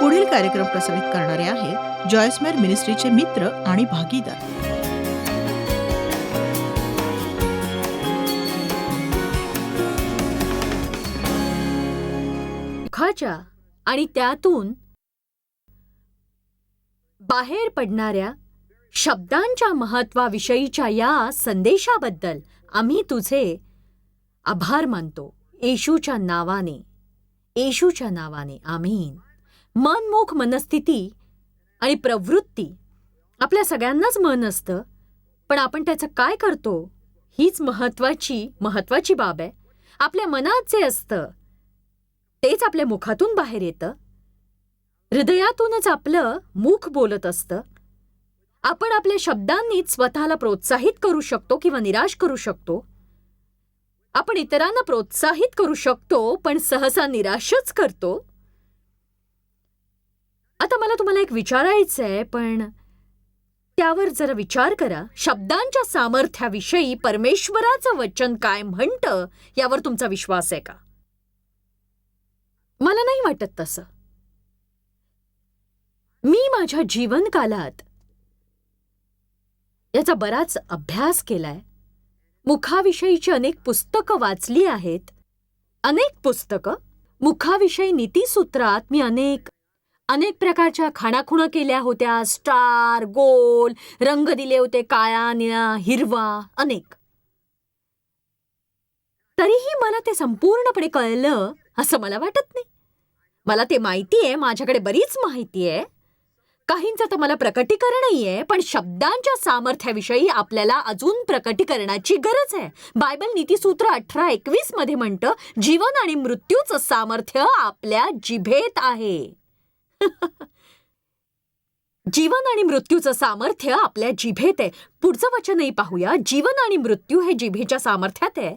पुढील कार्यक्रम प्रसारित करणारे आहेत जॉयसमेर मिनिस्ट्रीचे मित्र आणि भागीदार. मुखाच्या आणि त्यातून बाहेर पडणाऱ्या शब्दांच्या महत्वाविषयीच्या या संदेशाबद्दल आम्ही तुझे आभार मानतो. येशूच्या नावाने, येशूच्या नावाने, आमीन. मनमुख मनस्थिती आणि प्रवृत्ती आपल्या सगळ्यांनाच मन असतं, पण आपण त्याचं काय करतो हीच महत्वाची बाब आहे. आपल्या मनात जे असतं तेच आपल्या मुखातून बाहेर येतं. हृदयातूनच आपलं मुख बोलत असतं. आपण आपल्या शब्दांनीच स्वतःला प्रोत्साहित करू शकतो किंवा निराश करू शकतो. आपण इतरांना प्रोत्साहित करू शकतो पण सहसा निराशच करतो. आता मला तुम्हाला एक विचारायचंय, पण त्यावर जरा विचार करा. शब्दांच्या सामर्थ्याविषयी परमेश्वराचं वचन काय म्हणतं यावर तुमचा विश्वास आहे का? मला नाही वाटत तसं. मी माझ्या जीवनकालात याचा बराच अभ्यास केलाय. मुखाविषयीची अनेक पुस्तकं वाचली आहेत. अनेक पुस्तकं मुखाविषयी नीतिसूत्रात मी अनेक प्रकारच्या खाणाखुणा केल्या होत्या. स्टार, गोल रंग दिले होते, काळा, निळा, हिरवा, अनेक. तरीही मला ते संपूर्णपणे कळलं असं मला वाटत नाही. मला ते माहितीये, माझ्याकडे बरीच माहिती आहे. काहींचं तर मला प्रकटीकरणही आहे, पण शब्दांच्या सामर्थ्याविषयी आपल्याला अजून प्रकटीकरणाची गरज आहे. बायबल नीतिसूत्र 18:21 मध्ये म्हणतं, जीवन आणि मृत्यूचं सामर्थ्य आपल्या जिभेत आहे. जीवन आणि मृत्यूचं सामर्थ्य आपल्या जिभेत आहे. पुढचं वचनही पाहूया. जीवन आणि मृत्यू हे जिभेच्या सामर्थ्यात आहे.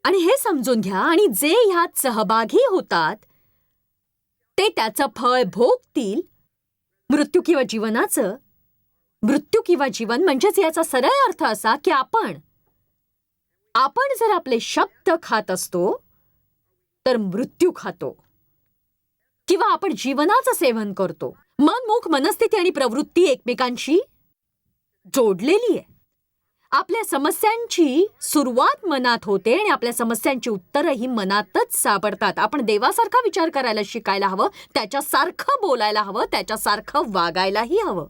आणि हे समजून घ्या, आणि जे ह्यात सहभागी होतात ते त्याचं फळ भोगतील. मृत्यू किंवा जीवन म्हणजेच याचा सरळ अर्थ असा की आपण जर आपले शब्द खात असतो तर मृत्यू खातो, किंवा आपण जीवनाचं सेवन करतो. मन, मुख, मनस्थिती आणि प्रवृत्ती एकमेकांशी जोडलेली आहे. आपल्या समस्यांची सुरुवात मनात होते आणि आपल्या समस्यांची उत्तरही मनातच सापडतात. आपण देवासारखा विचार करायला शिकायला हवं, त्याच्यासारखं बोलायला हवं, त्याच्यासारखं वागायलाही हवं.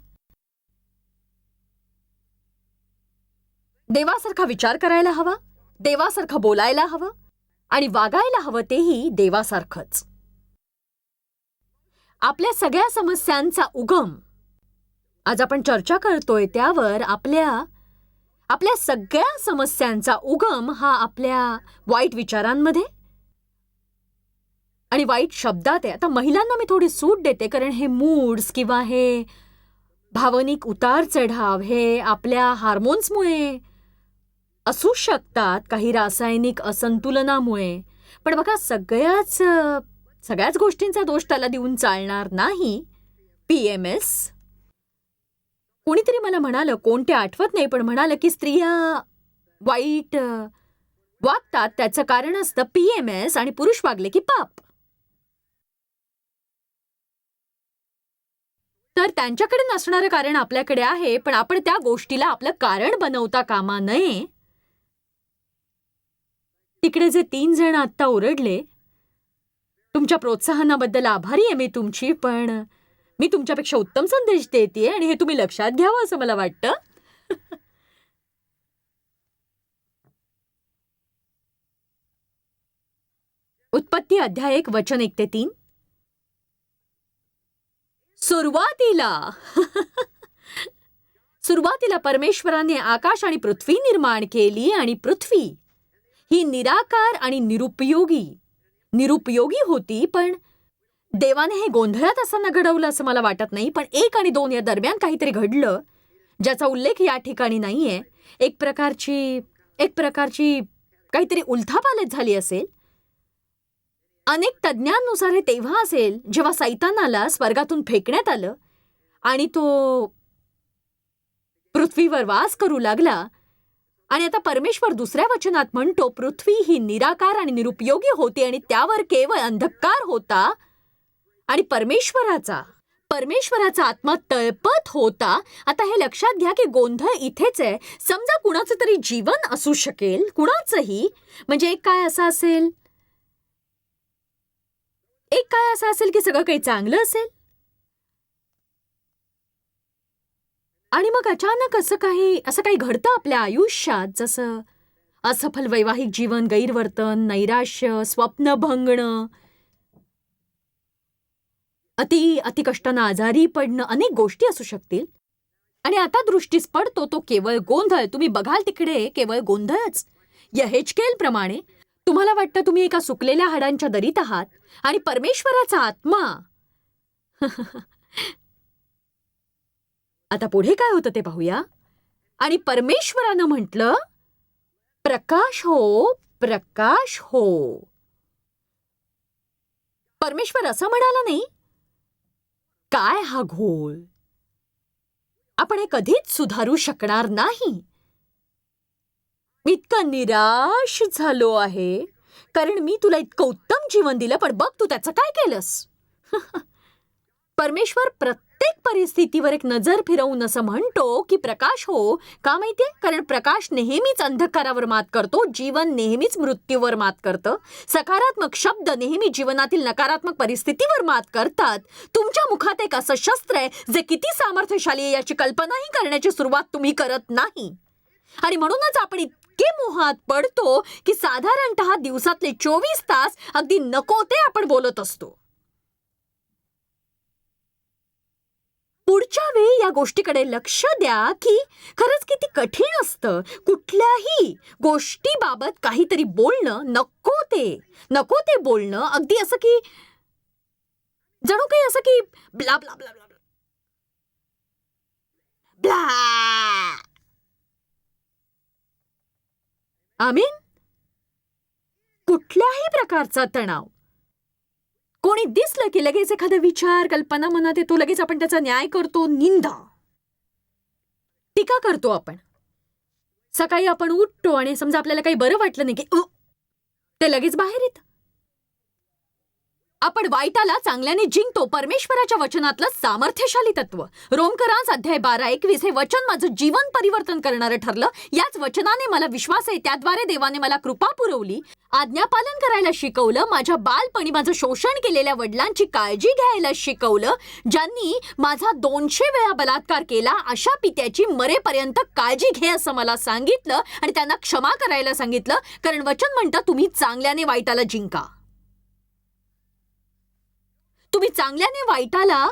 देवासारखा विचार करायला हवा, देवासारखं बोलायला हवं आणि वागायला हवं, तेही देवासारखंच. आपल्या सगळ्या समस्यांचा उगम आज आपण चर्चा करतोय त्यावर आपल्या सगळ्या समस्यांचा उगम हा आपल्या वाईट विचारांमध्ये आणि वाईट शब्दात आहे. आता महिलांना मी थोडी सूट देते, कारण हे मूड्स किंवा हे भावनिक उतार चढाव हे आपल्या हार्मोन्समुळे असू शकतात, काही रासायनिक असंतुलनामुळे. पण बघा, सगळ्याच गोष्टींचा दोष त्याला देऊन चालणार नाही. PMS, कोणीतरी मला म्हणालं, कोण ते आठवत नाही, पण म्हणालं की स्त्रिया वाईट वागतात त्याचं कारण असतं PMS, आणि पुरुष वागले की पाप. तर त्यांच्याकडे नसणारं कारण आपल्याकडे आहे, पण आपण त्या गोष्टीला आपलं कारण बनवता कामा नये. तिकडे जे 3 जण आत्ता ओरडले, तुमच्या प्रोत्साहनाबद्दल आभारी आहे मी तुमची, पण मी तुमच्यापेक्षा उत्तम संदेश देतेय आणि हे तुम्ही लक्षात घ्यावं असं मला वाटतं. उत्पत्ती अध्याय 1 वचन 1-3. सुरुवातीला परमेश्वराने आकाश आणि पृथ्वी निर्माण केली, आणि पृथ्वी ही निराकार आणि निरुपयोगी होती. पण देवाने हे गोंधळात असताना घडवलं असं मला वाटत नाही. पण 1 आणि 2 या दरम्यान काहीतरी घडलं ज्याचा उल्लेख या ठिकाणी नाहीये. एक प्रकारची काहीतरी उलथापालथ झाली असेल. अनेक तज्ज्ञांनुसार हे तेव्हा असेल जेव्हा सैतानाला स्वर्गातून फेकण्यात आलं आणि तो पृथ्वीवर वास करू लागला. आणि आता परमेश्वर दुसऱ्या वचनात म्हणतो, पृथ्वी ही निराकार आणि निरुपयोगी होती आणि त्यावर केवळ अंधकार होता, आणि परमेश्वराचा आत्मा तळपत होता. आता हे लक्षात घ्या की गोंधळ इथेच आहे. समजा कुणाचं तरी जीवन असू शकेल, कुणाचंही. म्हणजे एक काय असं असेल की सगळं काही चांगलं असेल, आणि मग अचानक असं काही घडतं आपल्या आयुष्यात, जसं असफल वैवाहिक जीवन, गैरवर्तन, नैराश्य, स्वप्न भंगणं, अति कष्टानं आजारी पडणं, अनेक गोष्टी असू शकतील. आणि आता दृष्टीस पडतो तो केवळ गोंधळ. तुम्ही बघाल तिकडे केवळ गोंधळच. यहेजकेल प्रमाणे तुम्हाला वाटतं तुम्ही एका सुकलेल्या हाडांच्या दरीत आहात आणि परमेश्वराचा आत्मा आता पुढे काय होतं ते पाहूया. आणि परमेश्वरानं म्हटलं, प्रकाश हो, प्रकाश हो. परमेश्वर असं म्हणाला नाही, काय हा घोळ, आपण हे कधीच सुधारू शकणार नाही. मी इतकं निराश झालो आहे, कारण मी तुला इतकं उत्तम जीवन दिलं, पण बघ तू त्याचं काय केलंस. परमेश्वर प्रत्येक परिस्थितीवर एक नजर फिरवून असं म्हणतो की प्रकाश हो. का माहितीये? कारण प्रकाश नेहमीच अंधकारावर मात करतो, जीवन नेहमीच मृत्यूवर मात करतं, सकारात्मक शब्द नेहमी जीवनातील नकारात्मक परिस्थितीवर मात करतात. तुमच्या मुखात एक असं शस्त्र आहे जे किती सामर्थ्यशाली आहे याची कल्पनाही करण्याची सुरुवात तुम्ही करत नाही. आणि म्हणूनच आपण इतके मोहात पडतो की साधारणतः दिवसातले 24 तास अगदी नको ते आपण बोलत असतो. पुढच्या वेळी या गोष्टीकडे लक्ष द्या की खरंच किती कठीण असतं कुठल्याही गोष्टीबाबत काहीतरी बोलणं, नको ते बोलणं, अगदी असं की जणू काही असं की blah blah blah blah blah. आमीन. कुठल्याही प्रकारचा तणाव, कोणी दिसलं की लगेच एखादा विचार, कल्पना मनात येतो, लगेच आपण त्याचा न्याय करतो, निंदा, टीका करतो. आपण सकाळी आपण उठतो आणि समजा आपल्याला काही बरं वाटलं नाही की ते लगेच बाहेर येतं. आपण वाईटाला चांगल्याने जिंकतो. परमेश्वराच्या वचनातलं सामर्थ्यशाली तत्व, रोमकरांस अध्याय 12:21, हे वचन माझं जीवन परिवर्तन करणारं ठरलं. याच वचनाने मला विश्वास आहे, त्याद्वारे देवाने मला कृपा पुरवली, आज्ञापालन करायला शिकवलं, माझ्या बालपणी माझं शोषण केलेल्या वडिलांची काळजी घ्यायला शिकवलं, ज्यांनी माझा 200 वेळा बलात्कार केला, अशा पित्याची मरेपर्यंत काळजी घे असं मला सांगितलं आणि त्यांना क्षमा करायला सांगितलं. कारण वचन म्हणतं तुम्ही चांगल्याने वाईटाला जिंका. तुम्ही चांगल्याने वाईटाला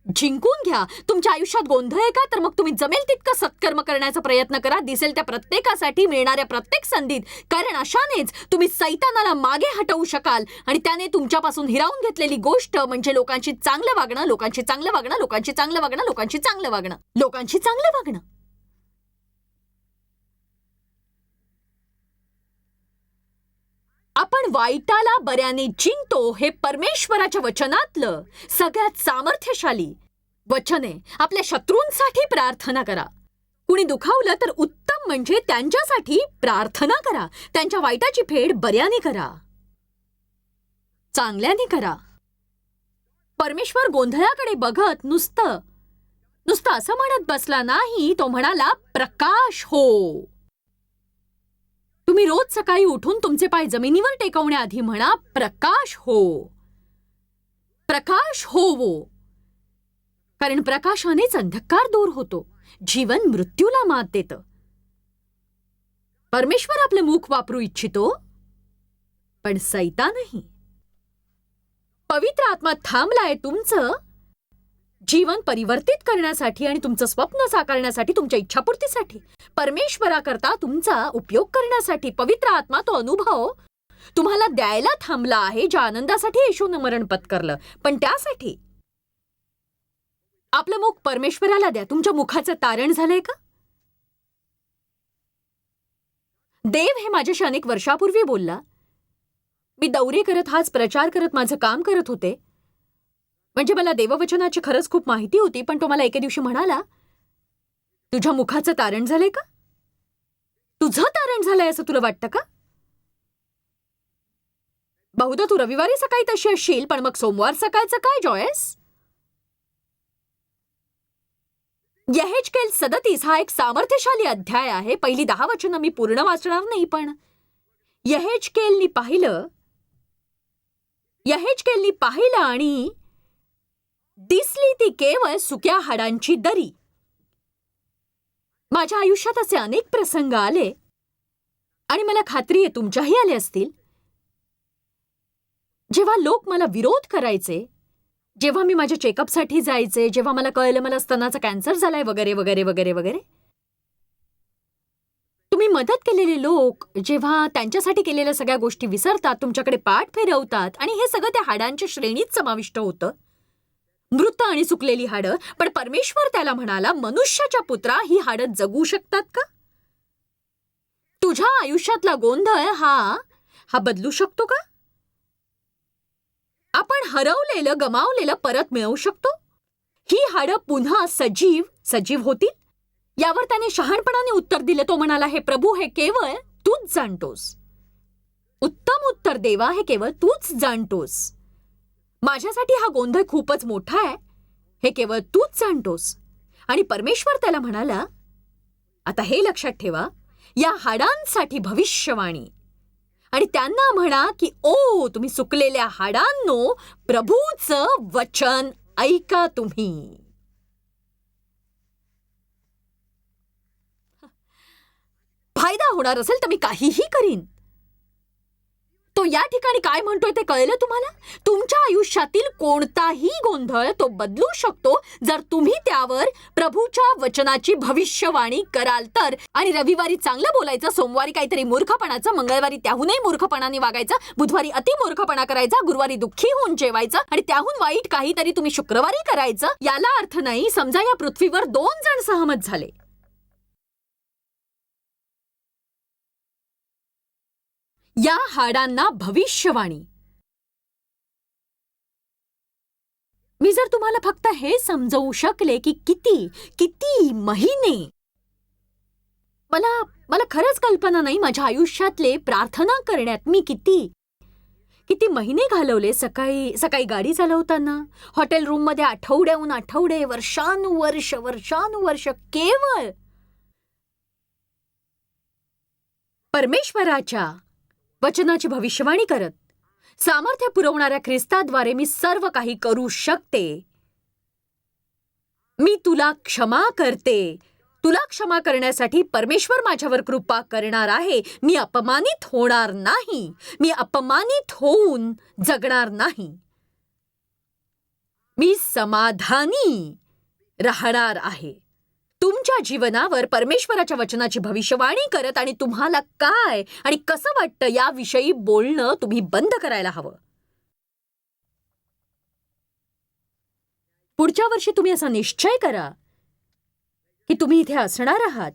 जिंकून घ्या. तुमच्या आयुष्यात गोंधळ आहे का? तर मग तुम्ही जमेल तितकं सत्कर्म करण्याचा प्रयत्न करा, दिसेल त्या प्रत्येकासाठी मिळणाऱ्या प्रत्येक संधीत. कारण अशानेच तुम्ही सैतानाला मागे हटवू शकाल आणि त्याने तुमच्यापासून हिरावून घेतलेली गोष्ट म्हणजे लोकांशी चांगलं वागणं, लोकांशी चांगलं वागणं, लोकांशी चांगलं वागणं, लोकांशी चांगलं वागणं, लोकांशी चांगलं वागणं. आपण वाईटाला बऱ्याने जिंकतो हे परमेश्वराच्या वचनातलं सगळ्यात सामर्थ्यशाली वचन आहे. आपल्या शत्रूंसाठी प्रार्थना करा. कुणी दुखावलं तर उत्तम म्हणजे त्यांच्यासाठी प्रार्थना करा. त्यांच्या वाईटाची फेड बऱ्याने करा, चांगल्याने करा. परमेश्वर गोंधळाकडे बघत नुसतं असं म्हणत बसला नाही. तो म्हणाला, प्रकाश हो. तुम्ही रोज सकाळी उठून तुमचे पाय जमिनीवर टेकवण्याआधी म्हणा, प्रकाश हो, प्रकाश होवो. कारण प्रकाशानेच अंधकार दूर होतो, जीवन मृत्यूला मात देतं. परमेश्वर आपलं मुख वापरू इच्छितो, पण सैतानही. पवित्र आत्मा थांबलाय तुमचं जीवन परिवर्तित करण्यासाठी आणि तुमचं स्वप्न साकारण्यासाठी, तुमच्या इच्छापूर्तीसाठी, परमेश्वराकरता तुमचा उपयोग करण्यासाठी. पवित्र आत्मा तो अनुभव तुम्हाला द्यायला थांबला आहे, ज्या आनंदासाठी येशूनं मरण पत्करलं. पण त्यासाठी आपलं मुख परमेश्वराला द्या. तुमच्या मुखाचं तारण झालंय का? देव हे माझ्याशी अनेक वर्षापूर्वी बोलला. मी दौरे करत, हाच प्रचार करत माझं काम करत होते. म्हणजे मला देववचनाची खरंच खूप माहिती होती. पण तो मला एके दिवशी म्हणाला, तुझ्या मुखाचं तारण झालंय का? तुझं तारण झालंय असं तुला वाटतं का? बहुधा तू रविवारी सकाळी तशी असशील, पण मग सोमवार सकाळचं काय जॉयस? यहेजकेल 37 हा एक सामर्थ्यशाली अध्याय आहे. पहिली 10 वचनं मी पूर्ण वाचणार नाही, पण यहेजकेलनी पाहिलं आणि दिसली ती केवळ सुक्या हाडांची दरी. माझ्या आयुष्यात असे अनेक प्रसंग आले आणि मला खात्री आहे तुमच्याही आले असतील, जेव्हा लोक मला विरोध करायचे, जेव्हा मी माझ्या चेकअपसाठी जायचे, जेव्हा मला कळलं मला स्तनाचा कॅन्सर झालाय वगैरे वगैरे वगैरे वगैरे. तुम्ही मदत केलेले लोक जेव्हा त्यांच्यासाठी केलेल्या सगळ्या गोष्टी विसरतात, तुमच्याकडे पाठ फिरवतात, आणि हे सगळं त्या हाडांच्या श्रेणीत समाविष्ट होतं, मृत आणि सुकलेली हाडं. पण परमेश्वर त्याला म्हणाला, मनुष्याच्या पुत्रा, ही हाडं जगू शकतात का? तुझ्या आयुष्यातला गोंधळ हा बदलू शकतो का? आपण हरवलेलं, गमावलेलं परत मिळवू शकतो? ही हाडं पुन्हा सजीव होतील? यावर त्याने शहाणपणाने उत्तर दिले. तो म्हणाला, हे प्रभू, हे केवळ तूच जाणतोस. उत्तम उत्तर देवा, हे केवळ तूच जाणतोस. माझ्यासाठी हा गोंधळ खूपच मोठा आहे, हे केवळ तूच जाणतोस. आणि परमेश्वर त्याला म्हणाला, आता हे लक्षात ठेवा, या हाडांसाठी भविष्यवाणी, आणि त्यांना म्हणा की ओ तुम्ही सुकलेल्या हाडांनो, प्रभूचं वचन ऐका तुम्ही. फायदा होणार असेल तर मी काहीही करीन. तो या ठिकाणी काय म्हणतोय ते कळलं तुम्हाला? तुमच्या आयुष्यातील कोणताही गोंधळ तो बदलू शकतो जर तुम्ही त्यावर प्रभूच्या वचनाची भविष्यवाणी कराल तर. आणि रविवारी चांगलं बोलायचं, सोमवारी काहीतरी मूर्खपणाचं, मंगळवारी त्याहूनही मूर्खपणाने वागायचं, बुधवारी अति मूर्खपणा करायचा, गुरुवारी दुःखी होऊन जेवायचं, आणि त्याहून वाईट काहीतरी तुम्ही शुक्रवारी करायचं. याला अर्थ नाही. समजा या पृथ्वीवर 2 जण सहमत झाले. या हाडांना भविष्यवाणी. मी जर तुम्हाला फक्त हे समजवू शकले की किती महिने, मला खरंच कल्पना नाही माझ्या आयुष्यातले प्रार्थना करण्यात मी किती महिने घालवले. सकाळी गाडी चालवताना, हॉटेल रूम मध्ये आठवड्याहून आठवडे, वर्षानुवर्ष केवळ परमेश्वराच्या वचनाची भविष्यवाणी करत, सामर्थ्य पुरवणाऱ्या ख्रिस्ताद्वारे मी सर्व काही करू शकते. मी तुला क्षमा करते. तुला क्षमा करण्यासाठी परमेश्वर माझ्यावर कृपा करणार आहे. मी अपमानित होणार नाही. मी अपमानित होऊन जगणार नाही. मी समाधानी राहणार आहे. तुमच्या जीवनावर परमेश्वराच्या वचनाची भविष्यवाणी करत आणि तुम्हाला काय आणि कसं वाटतं याविषयी बोलणं तुम्ही बंद करायला हवं. पुढच्या वर्षी तुम्ही असा निश्चय करा की तुम्ही इथे असणार आहात,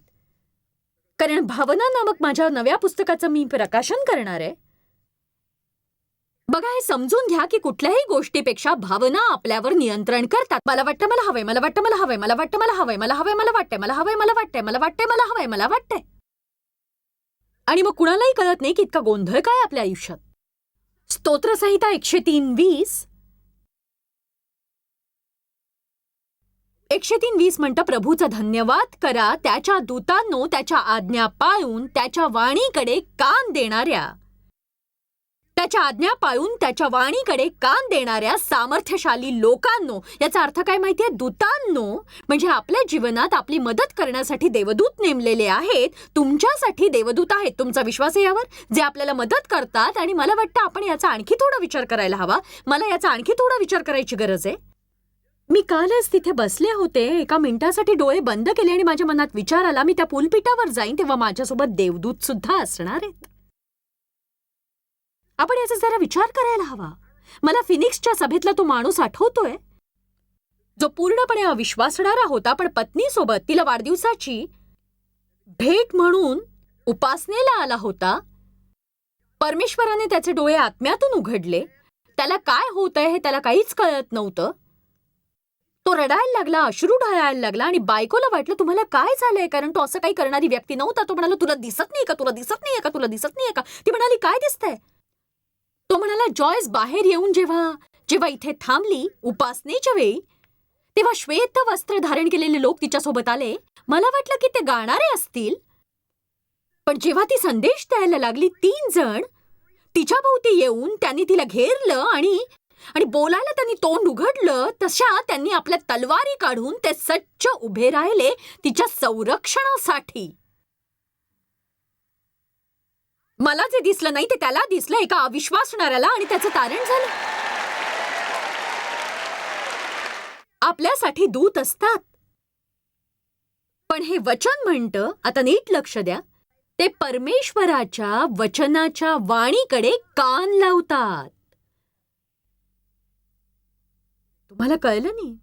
कारण भावना नामक माझ्या नव्या पुस्तकाचं मी प्रकाशन करणार आहे. बघा, हे समजून घ्या की कुठल्याही गोष्टीपेक्षा भावना आपल्यावर नियंत्रण करतात. मला वाटतं, मला हवंय, मला वाटतं, मला हवंय, मला वाटतं, मला हवंय, मला हवंय, मला वाटतंय, मला हवंय, मला वाटतंय, मला वाटतंय, मला हवंय, मला वाटतंय. आणि मग कुणालाही कळत नाही की इतका गोंधळ काय आपल्या आयुष्यात. स्तोत्रसंहिता 103:20 म्हणतं, प्रभूचा धन्यवाद करा, त्याच्या दूतांनो, त्याच्या आज्ञा पाळून त्याच्या वाणीकडे कान देणाऱ्या, त्याच्या आज्ञा पाळून त्याच्या वाणीकडे कान देणाऱ्या सामर्थ्यशाली लोकांनो. याचा अर्थ काय माहितीये? दूतांनो म्हणजे आपल्या जीवनात आपली मदत करण्यासाठी देवदूत नेमलेले आहेत. तुमच्यासाठी देवदूत आहेत. तुमचा विश्वास आहे यावर? जे आपल्याला मदत करतात. आणि मला वाटतं आपण याचा आणखी थोडा विचार करायला हवा. मला याचा आणखी थोडा विचार करायची गरज आहे. मी कालच तिथे बसले होते, एका मिनिटासाठी डोळे बंद केले आणि माझ्या मनात विचार आला, मी त्या पुलपिटावर जाईन तेव्हा माझ्यासोबत देवदूत सुद्धा असणार आहेत. आपण याचा जरा विचार करायला हवा. मला फिनिक्सच्या सभेतला तो माणूस आठवतोय जो पूर्णपणे अविश्वासणारा होता, पण पत्नीसोबत तिला वाढदिवसाची भेट म्हणून उपासनेला आला होता. परमेश्वराने त्याचे डोळे आत्म्यातून उघडले. त्याला काय होतंय हे त्याला काहीच कळत नव्हतं. तो रडायला लागला, अश्रू ढाळायला लागला, आणि बायकोला वाटलं तुम्हाला काय झालंय, कारण तो असं काही करणारी व्यक्ती नव्हता. तो म्हणाला, तुला दिसत नाही का, तुला दिसत नाहीये का, तुला दिसत नाहीये का? ती म्हणाली, काय दिसतंय? तो म्हणाला, जॉयस बाहेर येऊन जेव्हा इथे थांबली उपासनेच्या वेळी, तेव्हा श्वेत वस्त्र धारण केलेले लोक तिच्यासोबत आले. मला वाटलं की ते गाणारे असतील, पण जेव्हा ती संदेश द्यायला लागली, 3 जण तिच्या भोवती येऊन त्यांनी तिला घेरलं आणि बोलायला त्यांनी तोंड उघडलं तशा त्यांनी आपल्या तलवारी काढून ते सज्ज उभे राहिले तिच्या संरक्षणासाठी. मला जे दिसलं नाही ते त्याला दिसलं, एका अविश्वासणाऱ्याला, आणि त्याचं तारण झालं. आपल्यासाठी दूत असतात, पण हे वचन म्हणतं, आता नीट लक्ष द्या, ते परमेश्वराच्या वचनाच्या वाणीकडे कान लावतात. तुम्हाला कळलं नाही?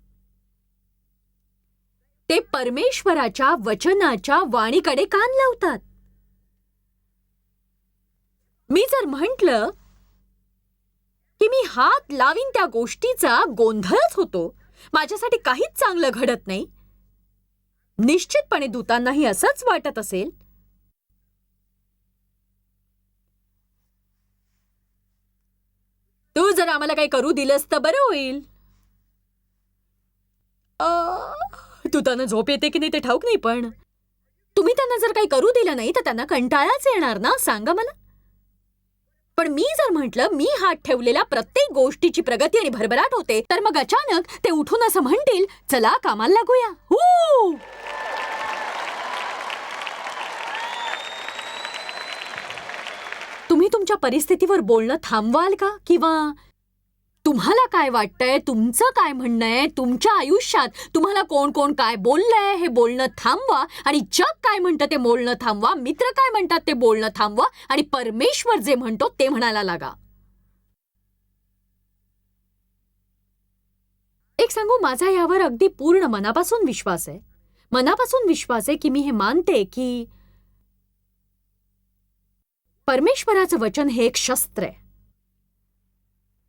ते परमेश्वराच्या वचनाच्या वाणीकडे कान लावतात. मी जर म्हंटल की मी हात लावीन त्या गोष्टीचा गोंधळच होतो, माझ्यासाठी काहीच चांगलं घडत नाही, निश्चितपणे दूतांनाही असंच वाटत असेल. तू जर आम्हाला काही करू दिलंस तर बरं होईल. दूतांना झोप येते की नाही ते ठाऊक नाही, पण तुम्ही त्यांना जर काही करू दिलं नाही तर त्यांना कंटाळाच येणार ना, सांगा मला. पण मी जर म्हटलं मी हात ठेवलेल्या प्रत्येक गोष्टीची प्रगती आणि भरभराट होते, तर मग अचानक ते उठून असं म्हणतील, चला कामाला लागूया. हो, तुम्ही तुमच्या परिस्थितीवर बोलणं थांबवाल का? किंवा तुम्हाला काय वाटतंय, तुमचं काय म्हणणं आहे, तुमच्या आयुष्यात तुम्हाला कोण कोण काय बोललंय हे बोलणं थांबवा, आणि जग काय म्हणतं ते बोलणं थांबवा, मित्र काय म्हणतात ते बोलणं थांबवा, आणि परमेश्वर जे म्हणतो ते म्हणायला लागा. एक सांगू, माझा यावर अगदी पूर्ण मनापासून विश्वास आहे. मनापासून विश्वास आहे की मी हे मानते की परमेश्वराचं वचन हे एक शस्त्र आहे.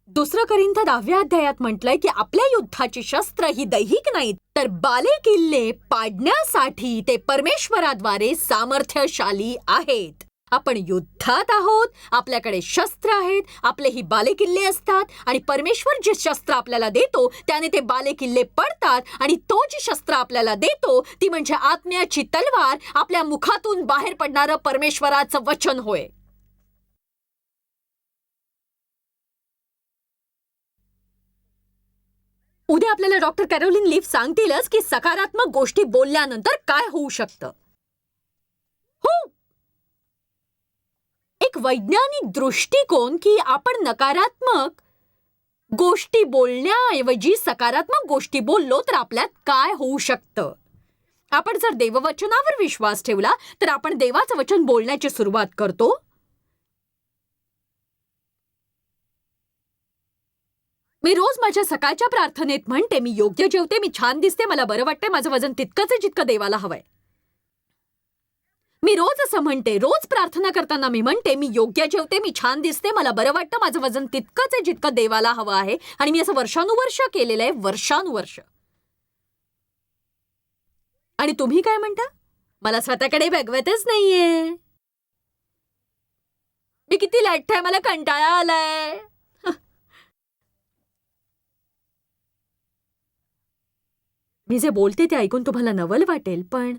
2 कोरिंथ 10व्या अध्यायात म्हटलंय की आपल्या युद्धाची शस्त्र ही दैहिक नाहीत, तर बालेकिल्ले पाडण्यासाठी ते परमेश्वराद्वारे सामर्थ्यशाली आहेत. आपण युद्धात आहोत, आपल्याकडे शस्त्र आहेत, आपले ही बालेकिल्ले असतात, आणि परमेश्वर जे शस्त्र आपल्याला देतो त्याने ते बालेकिल्ले पडतात, आणि तो जी शस्त्र आपल्याला देतो ती म्हणजे आत्म्याची तलवार, आपल्या मुखातून बाहेर पडणारं परमेश्वराचं वचन होय. उद्या आपल्याला डॉक्टर कॅरोलिन लीफ सांगतीलच की सकारात्मक गोष्टी बोलल्यानंतर काय होऊ शकतं. हो, एक वैज्ञानिक दृष्टिकोन की आपण नकारात्मक गोष्टी बोलण्याऐवजी सकारात्मक गोष्टी बोललो तर आपल्यात काय होऊ शकतं. आपण जर देववचनावर विश्वास ठेवला तर आपण देवाचं वचन बोलण्याची सुरुवात करतो. मी रोज माझ्या सकाळच्या प्रार्थनेत म्हणते, मी योग्य जेवते, मी छान दिसते, मला बरं वाटतंय, माझं वजन तितकंच आहे जितकं देवाला हवंय. मी रोज असं म्हणते, रोज प्रार्थना करताना मी म्हणते, मी योग्य जेवते, मी छान दिसते, मला बरं वाटतं, माझं वजन तितकंच आहे जितकं देवाला हवं आहे. आणि मी असं वर्षानुवर्ष केलेलं आहे, वर्षानुवर्ष. आणि तुम्ही काय म्हणता? मला स्वतःकडे बघवतच नाहीये, मी किती लठ्ठ आहे, मला कंटाळा आलाय. मी जे बोलते ते ऐकून तुम्हाला नवल वाटेल, पण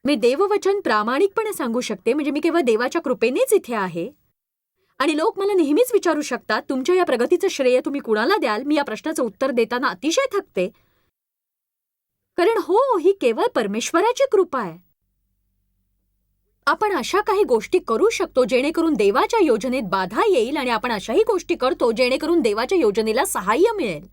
मी देववचन प्रामाणिकपणे सांगू शकते, म्हणजे मी केवळ देवाच्या कृपेनेच इथे आहे. आणि लोक मला नेहमीच विचारू शकतात, तुमच्या या प्रगतीचं श्रेय तुम्ही कुणाला द्याल? मी या प्रश्नाचं उत्तर देताना अतिशय थकते, कारण हो, ही केवळ परमेश्वराची कृपा आहे. आपण अशा काही गोष्टी करू शकतो जेणेकरून देवाच्या योजनेत बाधा येईल, आणि आपण अशाही गोष्टी करतो जेणेकरून देवाच्या योजनेला सहाय्य मिळेल.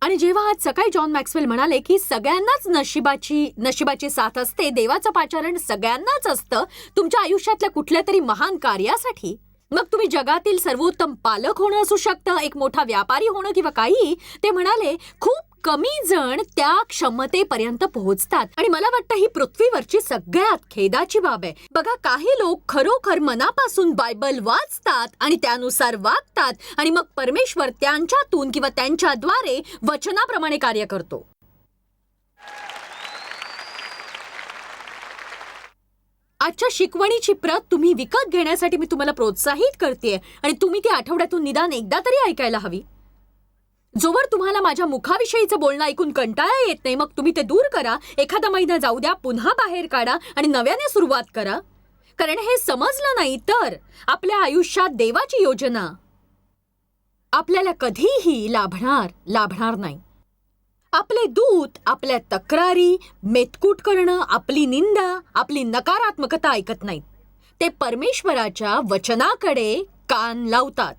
आणि जेव्हा आज सकाळी जॉन मॅक्सवेल म्हणाले की सगळ्यांनाच नशिबाची साथ असते, देवाचं पाचारण सगळ्यांनाच असतं तुमच्या आयुष्यातल्या कुठल्या तरी महान कार्यासाठी, मग तुम्ही जगातील सर्वोत्तम पालक होणं असू शकतं, एक मोठा व्यापारी होणं किंवा काही, ते म्हणाले खूप कमी जण त्या क्षमतेपर्यंत पोहोचतात. आणि मला वाटतं ही पृथ्वीवरची सगळ्यात खेदाची बाब आहे. बघा, काही लोक खरोखर मनापासून बायबल वाचतात आणि त्यानुसार वागतात, आणि मग परमेश्वर त्यांच्यातून किंवा त्यांच्याद्वारे वचनाप्रमाणे कार्य करतो. आजच्या शिकवणीची प्रत तुम्ही विकत घेण्यासाठी मी तुम्हाला प्रोत्साहित करतेय आणि तुम्ही ती आठवड्यातून निदान एकदा तरी ऐकायला हवी. जोवर तुम्हाला माझ्या मुखाविषयीचं बोलणं ऐकून कंटाळा येत नाही, मग तुम्ही ते दूर करा. एखादा महिना जाऊ द्या, पुन्हा बाहेर काढा आणि नव्याने सुरुवात करा. कारण हे समजलं नाही तर आपल्या आयुष्यात देवाची योजना आपल्याला कधीही लाभणार नाही. आपले दूत आपल्या तक्रारी, मेतकूट करणं, आपली निंदा, आपली नकारात्मकता ऐकत नाहीत. ते परमेश्वराच्या वचनाकडे कान लावतात.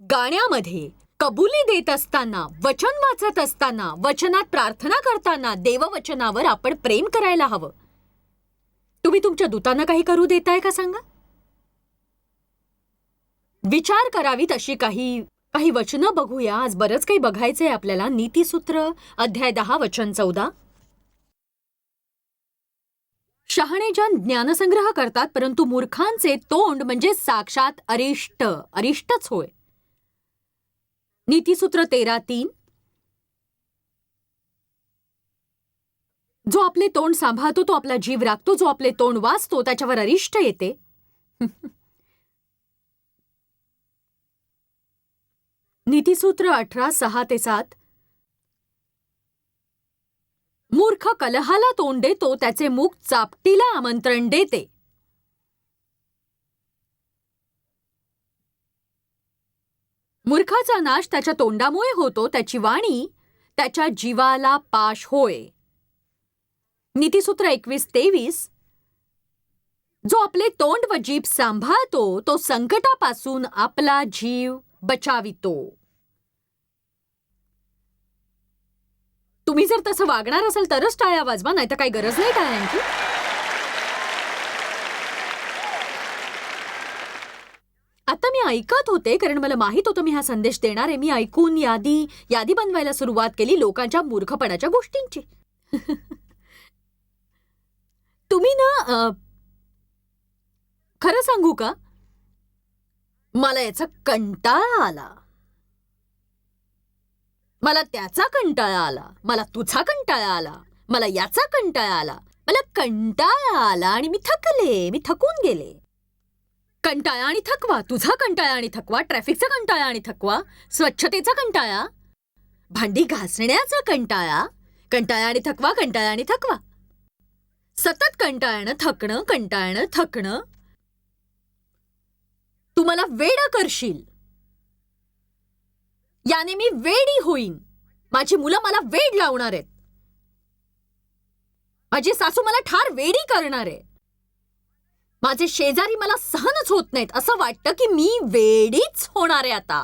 गाण्यामध्ये कबुली देत असताना, वचन वाचत असताना, वचनात प्रार्थना करताना देववचनावर आपण प्रेम करायला हवं. तुम्ही तुमच्या दूतांना काही करू देताय का सांगा? विचार करावीत अशी काही वचनं बघूया. आज बरंच काही बघायचंय आपल्याला. नीतिसूत्र अध्याय 10 वचन 14. शहाणे जन ज्ञानसंग्रह करतात, परंतु मूर्खांचे तोंड म्हणजे साक्षात अरिष्टच होय. नीतिसूत्र 13:3. जो आपले तोंड सांभाळतो तो आपला जीव राखतो, जो आपले तोंड वाचतो त्याच्यावर अरिष्ट येते. नीतिसूत्र 18:6-7. मूर्ख कलहाला तोंड देतो, त्याचे मुख चापटीला आमंत्रण देते. मूर्खाचा नाश त्याच्या तोंडामुळे होतो, त्याची वाणी त्याच्या जीवाला पाश होय. नीतिसूत्र 21:23. जो आपले तोंड व जीभ सांभाळतो तो संकटापासून आपला जीव बचावितो. तुम्ही जर तसं वागणार असाल तरच टाळ्या वाजवा, नाही तर काही गरज नाही टाळ्यांची. आता मी ऐकत होते, कारण मला माहित होतं मी हा संदेश देणार आहे. मी ऐकून यादी बनवायला सुरुवात केली लोकांच्या मूर्खपणाच्या गोष्टींची. तुम्ही ना खरं सांगू का, मला याचा कंटाळा आला. मला त्याचा कंटाळा आला, मला तुझा कंटाळा आला, मला याचा कंटाळा आला, मला कंटाळा आला आणि मी थकून गेले. कंटाळा आणि थकवा, तुझा कंटाळा आणि थकवा, ट्रॅफिकचा कंटाळा आणि थकवा, स्वच्छतेचा कंटाळा, भांडी घासण्याचा कंटाळा, कंटाळा आणि थकवा, कंटाळा आणि थकवा, सतत कंटाळणं थकणं. तू मला वेडं करशील, याने मी वेडी होईन. माझी मुलं मला वेड लावणार आहेत, माझी सासू मला ठार वेडी करणार आहे, माझे शेजारी मला सहनच होत नाहीत. असं वाटतं की मी वेडीच होणार आहे आता.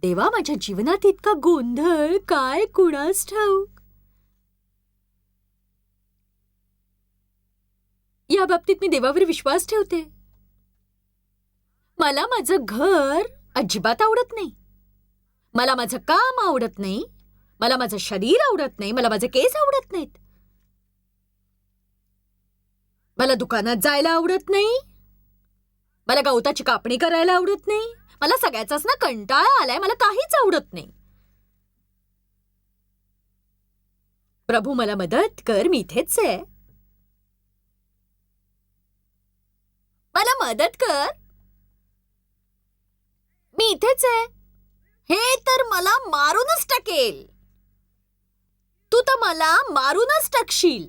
देवा, माझ्या जीवनात इतका गोंधळ काय कुणास ठाऊक. या बाबतीत मी देवावर विश्वास ठेवते. मला माझं घर अजिबात आवडत नाही, मला माझं काम आवडत नाही, मला माझं शरीर आवडत नाही, मला माझे केस आवडत नाहीत, मला दुकानात जायला आवडत नाही, मला गवताची कापणी करायला आवडत नाही, मला सगळ्याचाच ना कंटाळा आलाय, मला काहीच आवडत नाही. प्रभू मला मदत कर, मी इथेच आहे. मला मदत कर, मी इथेच आहे. हे तर मला मारूनच टाकेल, तू तर मला मारूनच टाकशील.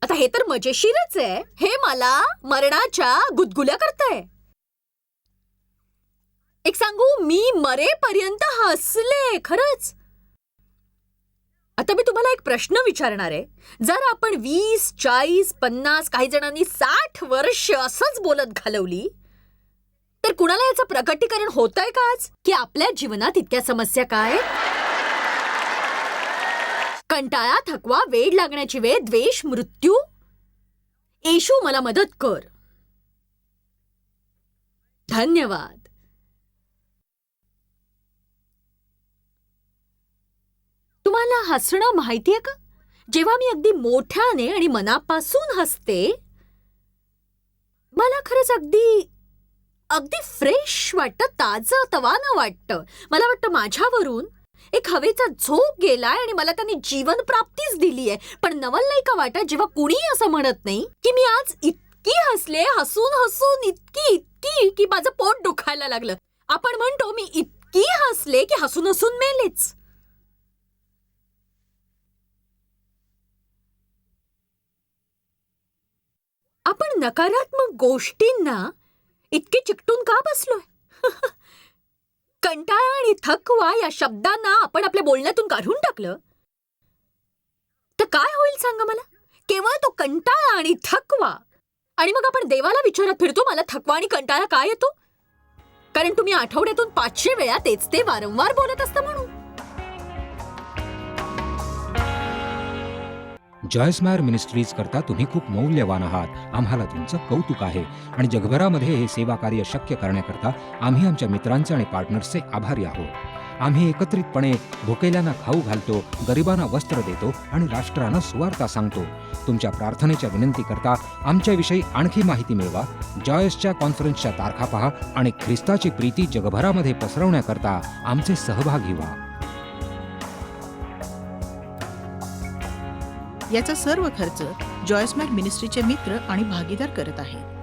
आता हे तर मजेशीरच आहे, हे मला मरणाच्या गुदगुल्या करतंय. एक सांगू, मी मरेपर्यंत हसले खरंच. आता मी तुम्हाला एक प्रश्न विचारणार आहे. जर आपण 20, 40, 50, काही जणांनी 60 वर्ष असंच बोलत घालवली, तर कुणाला याचं प्रकटीकरण होतंय का आज की आपल्या जीवनात इतक्या समस्या काय? कंटाळा, थकवा, वेड लागण्याची वेळ, द्वेष, मृत्यू. येशू मला मदत कर. धन्यवाद. तुम्हाला हसणं माहितीये का? जेव्हा मी अगदी मोठ्याने आणि मनापासून हसते, मला खरंच अगदी फ्रेश वाटतं, ताजं तवानं वाटतं. मला वाटतं माझ्यावरून एक हवेचा झोक गेलाय आणि मला त्यांनी जीवन प्राप्तीच दिलीये. पण नवल नाही का वाटत जेव्हा कुणीही असं म्हणत नाही की मी आज इतकी हसले, हसून हसून इतकी इतकी की माझं पोट दुखायला लागलं. आपण म्हणतो मी इतकी हसले की हसून हसून मेलेच. आपण नकारात्मक गोष्टींना इतके चिकटून का बसलोय? कंटाळा आणि थकवा या शब्दांना आपण आपल्या बोलण्यातून काढून टाकलं तर काय होईल सांगा मला? केवळ तो कंटाळा आणि थकवा. आणि मग आपण देवाला विचारत फिरतो मला थकवा आणि कंटाळा का येतो? कारण तुम्ही आठवड्यातून 500 वेळा तेच ते वारंवार बोलत असता म्हणून. जॉयस्मायर मिनिस्ट्रीज करता तुम्ही खूप मौल्यवान आहात. आम्हाला तुमचं कौतुक आहे आणि जगभरामध्ये हे सेवा कार्य शक्य करण्याकरता आम्ही आमच्या मित्रांचे आणि पार्टनर्सचे आभारी आहोत. आम्ही एकत्रितपणे भुकेल्यांना खाऊ घालतो, गरिबांना वस्त्र देतो आणि राष्ट्रांना सुवार्ता सांगतो. तुमच्या प्रार्थनेच्या विनंतीकरता आमच्याविषयी आणखी माहिती मिळवा. जॉयसच्या कॉन्फरन्सच्या तारखा पहा आणि ख्रिस्ताची प्रीती जगभरामध्ये पसरवण्याकरता आमचे सहभागी व्हा. याचा सर्व खर्च जॉयस्मॅर मिनिस्ट्रीचे मित्र आणि भागीदार करत आहेत.